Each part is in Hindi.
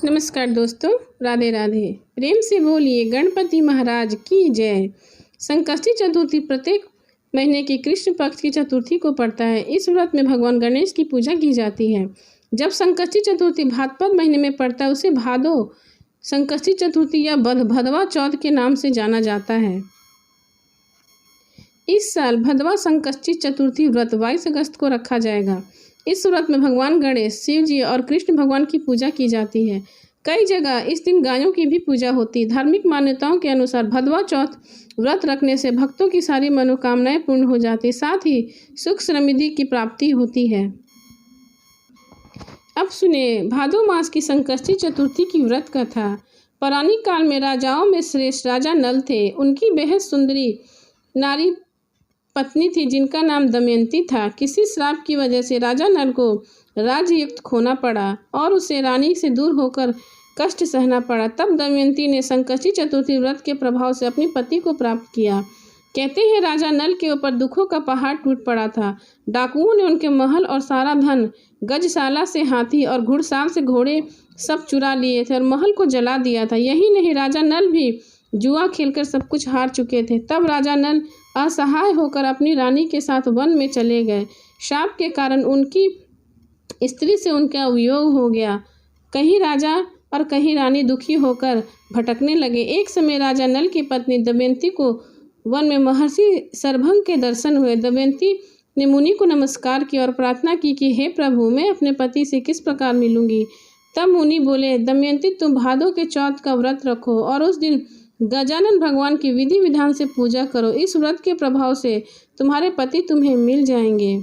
नमस्कार दोस्तों, राधे राधे। प्रेम से बोलिए गणपति महाराज की जय। संकष्टी चतुर्थी प्रत्येक महीने की कृष्ण पक्ष की चतुर्थी को पड़ता है। इस व्रत में भगवान गणेश की पूजा की जाती है। जब संकष्टी चतुर्थी भाद्रपद महीने में पड़ता है उसे भादो संकष्टी चतुर्थी या भदवा चौथ के नाम से जाना जाता है। इस साल भदवा संकष्टी चतुर्थी व्रत 22 अगस्त को रखा जाएगा। इस व्रत में भगवान गणेश, शिव जी और कृष्ण भगवान की पूजा की जाती है। कई जगह इस दिन गायों की भी पूजा होती है। धार्मिक मान्यताओं के अनुसार भदवा चौथ व्रत रखने से भक्तों की सारी मनोकामनाएं पूर्ण हो जाती, साथ ही सुख समृद्धि की प्राप्ति होती है। अब सुने भादो मास की संकष्टी चतुर्थी की व्रत कथा। पौराणिक काल में राजाओं में श्रेष्ठ राजा नल थे। उनकी बेहद सुंदरी नारी पत्नी थी जिनका नाम दमयंती था। किसी श्राप की वजह से राजा नल को राजयुक्त खोना पड़ा और उसे रानी से दूर होकर कष्ट सहना पड़ा। तब दमयंती ने संकष्टी चतुर्थी व्रत के प्रभाव से अपने पति को प्राप्त किया। कहते हैं राजा नल के ऊपर दुखों का पहाड़ टूट पड़ा था। डाकुओं ने उनके महल और सारा धन, गजशाला से हाथी और घुड़साल से घोड़े सब चुरा लिए थे और महल को जला दिया था। यही नहीं, राजा नल भी जुआ खेलकर सब कुछ हार चुके थे। तब राजा नल असहाय होकर अपनी रानी के साथ वन में चले गए। शाप के कारण उनकी स्त्री से उनका वियोग हो गया। कहीं राजा और कहीं रानी दुखी होकर भटकने लगे। एक समय राजा नल की पत्नी दमयंती को वन में महर्षि सरभंग के दर्शन हुए। दमयंती ने मुनि को नमस्कार किया और प्रार्थना की कि हे प्रभु, मैं अपने पति से किस प्रकार मिलूंगी। तब मुनि बोले, दमयंती, तुम भादो के चौथ का व्रत रखो और उस दिन गजानन भगवान की विधि विधान से पूजा करो। इस व्रत के प्रभाव से तुम्हारे पति तुम्हें मिल जाएंगे।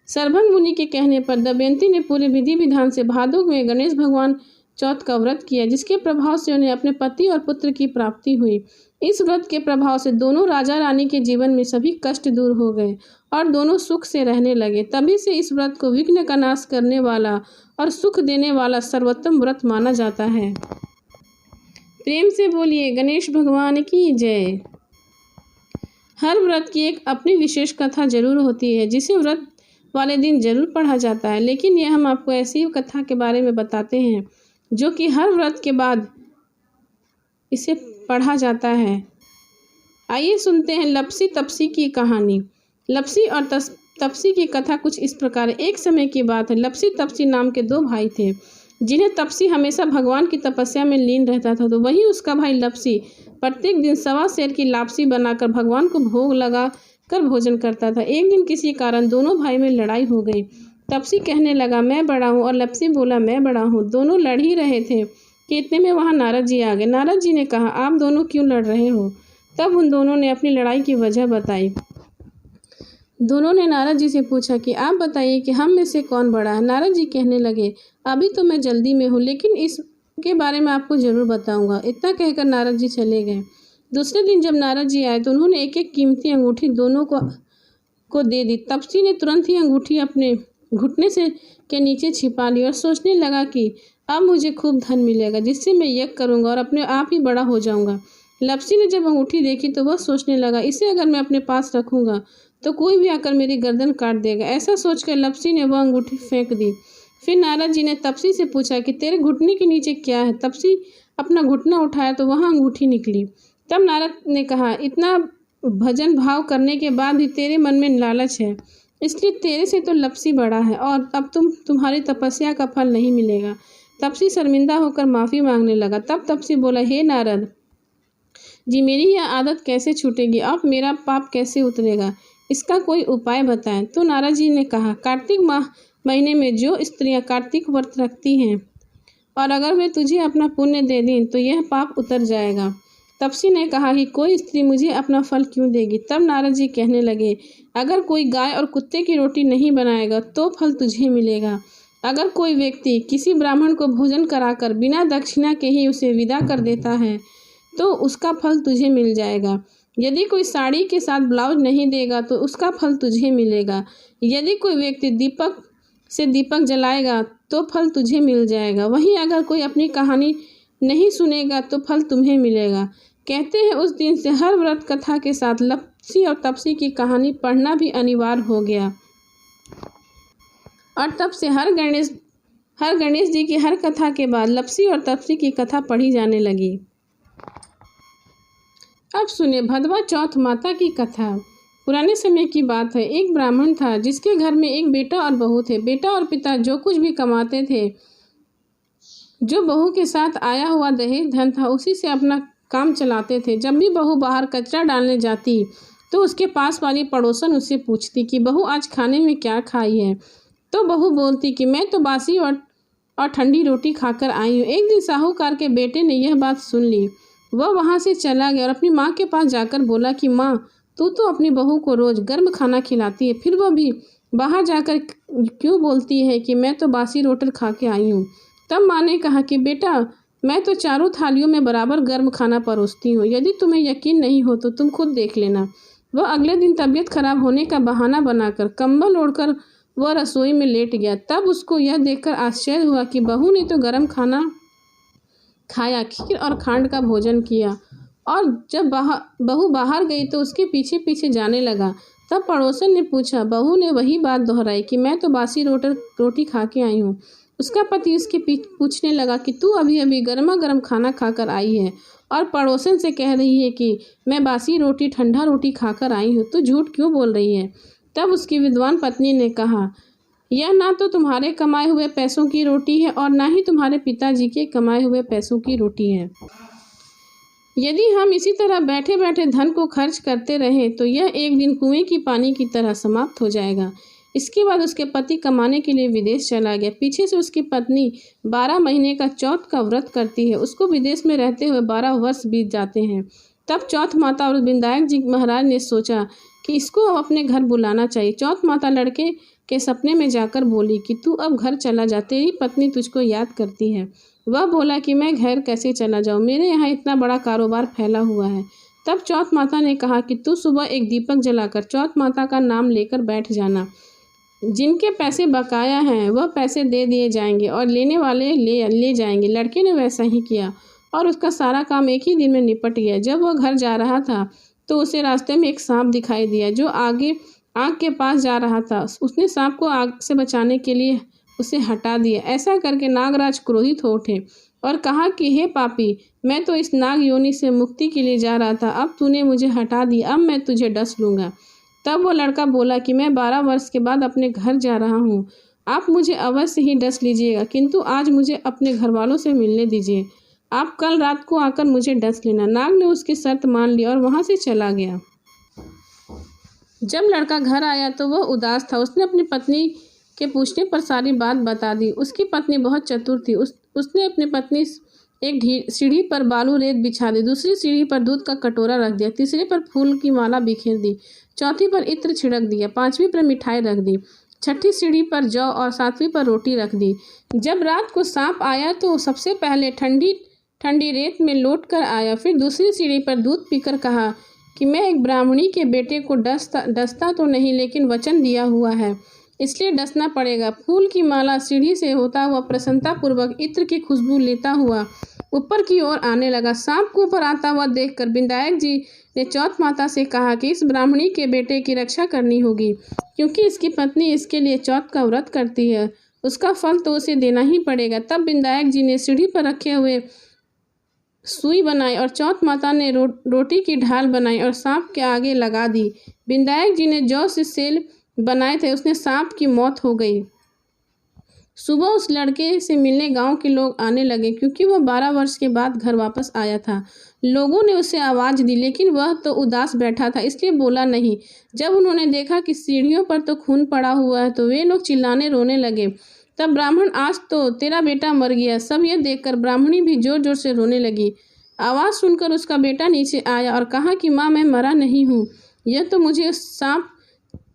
सरभंग मुनि के कहने पर दमयंती ने पूरे विधि विधान से भादो में गणेश भगवान चौथ का व्रत किया, जिसके प्रभाव से उन्हें अपने पति और पुत्र की प्राप्ति हुई। इस व्रत के प्रभाव से दोनों राजा रानी के जीवन में सभी कष्ट दूर हो गए और दोनों सुख से रहने लगे। तभी से इस व्रत को विघ्न का नाश करने वाला और सुख देने वाला सर्वोत्तम व्रत माना जाता है। प्रेम से बोलिए गणेश भगवान की जय। हर व्रत की एक अपनी विशेष कथा जरूर होती है जिसे व्रत वाले दिन जरूर पढ़ा जाता है, लेकिन यह हम आपको ऐसी कथा के बारे में बताते हैं जो कि हर व्रत के बाद इसे पढ़ा जाता है। आइए सुनते हैं लपसी तपसी की कहानी। लपसी और तपसी की कथा कुछ इस प्रकार। एक समय की बात है, लपसी तपसी नाम के दो भाई थे जिन्हें तपसी हमेशा भगवान की तपस्या में लीन रहता था। तो वही उसका भाई लपसी प्रत्येक दिन 1.25 सेर की लापसी बनाकर भगवान को भोग लगा कर भोजन करता था। एक दिन किसी कारण दोनों भाई में लड़ाई हो गई। तपसी कहने लगा, मैं बड़ा हूँ, और लपसी बोला, मैं बड़ा हूँ। दोनों लड़ ही रहे थे कि इतने में वहाँ नारद जी आ गए। नारद जी ने कहा, आप दोनों क्यों लड़ रहे हो? तब उन दोनों ने अपनी लड़ाई की वजह बताई। दोनों ने नारद जी से पूछा कि आप बताइए कि हम में से कौन बड़ा है। नारद जी कहने लगे, अभी तो मैं जल्दी में हूँ, लेकिन इसके बारे में आपको ज़रूर बताऊंगा। इतना कहकर नारद जी चले गए। दूसरे दिन जब नारद जी आए तो उन्होंने एक एक कीमती अंगूठी दोनों को दे दी। तपसी ने तुरंत ही अंगूठी अपने घुटने से के नीचे छिपा ली और सोचने लगा कि अब मुझे खूब धन मिलेगा जिससे मैं यज्ञ करूँगा और अपने आप ही बड़ा हो जाऊँगा। लपसी ने जब अंगूठी देखी तो वह सोचने लगा, इसे अगर मैं अपने पास रखूँगा तो कोई भी आकर मेरी गर्दन काट देगा। ऐसा सोचकर लपसी ने वह अंगूठी फेंक दी। फिर नारद जी ने तपसी से पूछा कि तेरे घुटने के नीचे क्या है। तपसी अपना घुटना उठाया तो वहाँ अंगूठी निकली। तब नारद ने कहा, इतना भजन भाव करने के बाद भी तेरे मन में लालच है, इसलिए तेरे से तो लपसी बड़ा है और अब तुम्हारी तपस्या का फल नहीं मिलेगा। तपसी शर्मिंदा होकर माफ़ी मांगने लगा। तब तपसी बोला, हे नारद जी, मेरी यह आदत कैसे छूटेगी? अब मेरा पाप कैसे उतरेगा? इसका कोई उपाय बताएं। तो नारद जी ने कहा, कार्तिक महीने में जो स्त्रियां कार्तिक व्रत रखती हैं और अगर वे तुझे अपना पुण्य दे दें तो यह पाप उतर जाएगा। तपसी ने कहा कि कोई स्त्री मुझे अपना फल क्यों देगी? तब नारद जी कहने लगे, अगर कोई गाय और कुत्ते की रोटी नहीं बनाएगा तो फल तुझे मिलेगा। अगर कोई व्यक्ति किसी ब्राह्मण को भोजन कराकर बिना दक्षिणा के ही उसे विदा कर देता है तो उसका फल तुझे मिल जाएगा। यदि कोई साड़ी के साथ ब्लाउज नहीं देगा तो उसका फल तुझे मिलेगा। यदि कोई व्यक्ति दीपक से दीपक जलाएगा तो फल तुझे मिल जाएगा। वहीं अगर कोई अपनी कहानी नहीं सुनेगा तो फल तुम्हें मिलेगा। कहते हैं उस दिन से हर व्रत कथा के साथ लपसी और तपसी की कहानी पढ़ना भी अनिवार्य हो गया और तब से हर गणेश जी की हर कथा के बाद लपसी और तपसी की कथा पढ़ी जाने लगी। अब सुने भदवा चौथ माता की कथा। पुराने समय की बात है, एक ब्राह्मण था जिसके घर में एक बेटा और बहू थे। बेटा और पिता जो कुछ भी कमाते थे, जो बहू के साथ आया हुआ दहेज धन था, उसी से अपना काम चलाते थे। जब भी बहू बाहर कचरा डालने जाती तो उसके पास वाली पड़ोसन उससे पूछती कि बहू आज खाने में क्या खाई है। तो बहू बोलती कि मैं तो बासी और ठंडी रोटी खाकर आई हूँ। एक दिन साहूकार के बेटे ने यह बात सुन ली। वह वहाँ से चला गया और अपनी माँ के पास जाकर बोला कि माँ, तू तो अपनी बहू को रोज़ गर्म खाना खिलाती है, फिर वह भी बाहर जाकर क्यों बोलती है कि मैं तो बासी रोटी खा के आई हूँ। तब माँ ने कहा कि बेटा, मैं तो चारों थालियों में बराबर गर्म खाना परोसती हूँ। यदि तुम्हें यकीन नहीं हो तो तुम खुद देख लेना। वह अगले दिन तबीयत खराब होने का बहाना बनाकर कंबल ओढ़कर वह रसोई में लेट गया। तब उसको यह देखकर आश्चर्य हुआ कि बहू ने तो गर्म खाना खाया, खीर और खांड का भोजन किया, और जब बहू बाहर गई तो उसके पीछे पीछे जाने लगा। तब पड़ोसन ने पूछा। बहू ने वही बात दोहराई कि मैं तो बासी रोटी खा के आई हूँ। उसका पति उसके पूछने लगा कि तू अभी अभी गर्मा गर्म खाना खाकर आई है और पड़ोसन से कह रही है कि मैं बासी रोटी ठंडा रोटी खाकर आई हूँ, तो झूठ क्यों बोल रही है। तब उसकी विद्वान पत्नी ने कहा, यह ना तो तुम्हारे कमाए हुए पैसों की रोटी है और ना ही तुम्हारे पिताजी के कमाए हुए पैसों की रोटी है। यदि हम इसी तरह बैठे बैठे धन को खर्च करते रहें तो यह एक दिन कुएं की पानी की तरह समाप्त हो जाएगा। इसके बाद उसके पति कमाने के लिए विदेश चला गया। पीछे से उसकी पत्नी 12 महीने का चौथ का व्रत करती है। उसको विदेश में रहते हुए 12 वर्ष बीत जाते हैं। तब चौथ माता और विनायक जी महाराज ने सोचा कि इसको अब अपने घर बुलाना चाहिए। चौथ माता लड़के के सपने में जाकर बोली कि तू अब घर चला जा, तेरी पत्नी तुझको याद करती है। वह बोला कि मैं घर कैसे चला जाऊँ, मेरे यहाँ इतना बड़ा कारोबार फैला हुआ है। तब चौथ माता ने कहा कि तू सुबह एक दीपक जलाकर चौथ माता का नाम लेकर बैठ जाना। जिनके पैसे बकाया हैं वह पैसे दे दिए जाएंगे और लेने वाले ले जाएंगे। लड़के ने वैसा ही किया और उसका सारा काम एक ही दिन में निपट गया। जब वह घर जा रहा था तो उसे रास्ते में एक सांप दिखाई दिया जो आगे आग के पास जा रहा था। उसने सांप को आग से बचाने के लिए उसे हटा दिया। ऐसा करके नागराज क्रोधित हो उठे और कहा कि हे पापी, मैं तो इस नाग योनि से मुक्ति के लिए जा रहा था, अब तूने मुझे हटा दिया, अब मैं तुझे डस लूँगा। तब वो लड़का बोला कि मैं 12 वर्ष के बाद अपने घर जा रहा हूँ, आप मुझे अवश्य ही डस लीजिएगा, किंतु आज मुझे अपने घर वालों से मिलने दीजिए। आप कल रात को आकर मुझे डस लेना। नाग ने उसकी शर्त मान ली और वहाँ से चला गया। जब लड़का घर आया तो वह उदास था। उसने अपनी पत्नी के पूछने पर सारी बात बता दी। उसकी पत्नी बहुत चतुर थी। उसने अपनी पत्नी एक सीढ़ी पर बालू रेत बिछा दी, दूसरी सीढ़ी पर दूध का कटोरा रख दिया, तीसरे पर फूल की माला बिखेर दी, चौथी पर इत्र छिड़क दिया, पांचवी पर मिठाई रख दी, छठी सीढ़ी पर जौ और सातवीं पर रोटी रख दी। जब रात को सांप आया तो सबसे पहले ठंडी ठंडी रेत में लौट कर आया, फिर दूसरी सीढ़ी पर दूध पीकर कहा कि मैं एक ब्राह्मणी के बेटे को डसता तो नहीं, लेकिन वचन दिया हुआ है, इसलिए डसना पड़ेगा। फूल की माला सीढ़ी से होता हुआ प्रसन्नतापूर्वक इत्र की खुशबू लेता हुआ ऊपर की ओर आने लगा। सांप को ऊपर आता हुआ देखकर विनायक जी ने चौथ माता से कहा कि इस ब्राह्मणी के बेटे की रक्षा करनी होगी, क्योंकि इसकी पत्नी इसके लिए चौथ का व्रत करती है, उसका फल तो उसे देना ही पड़ेगा। तब विनायक जी ने सीढ़ी पर रखे हुए सुई बनाई और चौथ माता ने रोटी की ढाल बनाई और सांप के आगे लगा दी। विनायक जी ने जौ से सेल बनाए थे, उसने सांप की मौत हो गई। सुबह उस लड़के से मिलने गांव के लोग आने लगे, क्योंकि वह 12 वर्ष के बाद घर वापस आया था। लोगों ने उसे आवाज़ दी, लेकिन वह तो उदास बैठा था, इसलिए बोला नहीं। जब उन्होंने देखा कि सीढ़ियों पर तो खून पड़ा हुआ है तो वे लोग चिल्लाने रोने लगे। तब ब्राह्मण, आज तो तेरा बेटा मर गया। सब यह देखकर ब्राह्मणी भी जोर जोर से रोने लगी। आवाज़ सुनकर उसका बेटा नीचे आया और कहा कि माँ, मैं मरा नहीं हूँ, यह तो मुझे सांप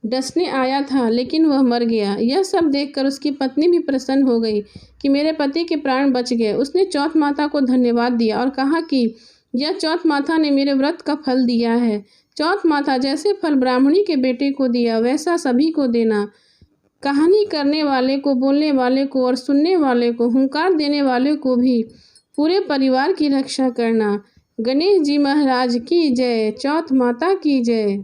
डसने आया था, लेकिन वह मर गया। यह सब देखकर उसकी पत्नी भी प्रसन्न हो गई कि मेरे पति के प्राण बच गए। उसने चौथ माता को धन्यवाद दिया और कहा कि यह चौथ माता ने मेरे व्रत का फल दिया है। चौथ माता, जैसे फल ब्राह्मणी के बेटे को दिया वैसा सभी को देना। कहानी करने वाले को, बोलने वाले को और सुनने वाले को, हुंकार देने वाले को भी, पूरे परिवार की रक्षा करना। गणेश जी महाराज की जय। चौथ माता की जय।